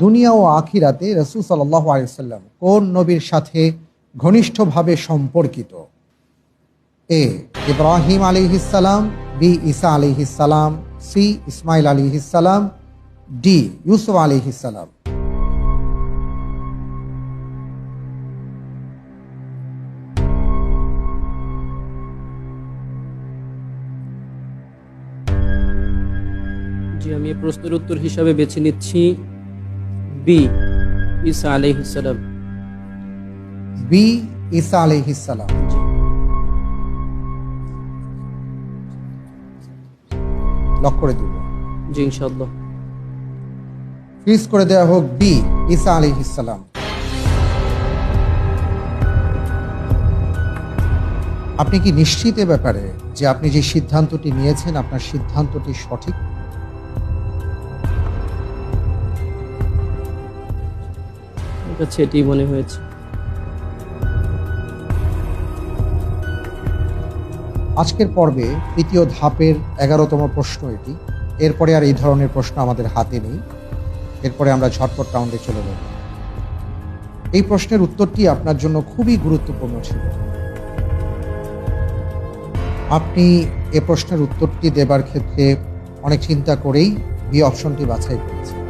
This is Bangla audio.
দুনিয়া ও আখিরাতে রাসূল সাল্লাল্লাহু আলাইহি ওয়াসাল্লাম কোন নবীর সাথে ঘনিষ্ঠভাবে সম্পর্কিত? এ ইব্রাহিম আলাইহিস সালাম, বি ঈসা আলাইহিস সালাম, সি ইসমাইল আলাইহিস সালাম, ডি ইউসুফ আলাইহিস সালাম। জি, আমি এই প্রশ্নের উত্তর হিসাবে বেছে নিচ্ছি বি, ঈসা আলাইহিস সালাম। বি ঈসা আলাইহিস সালাম। জি। লক করে দিব। জি, ইনশাআল্লাহ। ফ্রিজ করে দেওয়া হোক বি ঈসা আলাইহিস সালাম। আপনি কি নিশ্চিত এ ব্যাপারে যে আপনি যে সিদ্ধান্তটি নিয়েছেন আপনার সিদ্ধান্তটি সঠিক? আমার কাছে এটাই মনে হয়েছে। আজকের পর্বে তৃতীয় ধাপের 11তম প্রশ্ন এটি। এরপরে আর এই ধরনের প্রশ্ন আমাদের হাতে নেই। এরপরে আমরা ঝটপট রাউন্ডে চলে যাব। এই প্রশ্নের উত্তরটি আপনার জন্য খুবই গুরুত্বপূর্ণ ছিল। আপনি এ প্রশ্নের উত্তরটি দেবার ক্ষেত্রে অনেক চিন্তা করেই বি অপশনটি বাছাই করেছেন।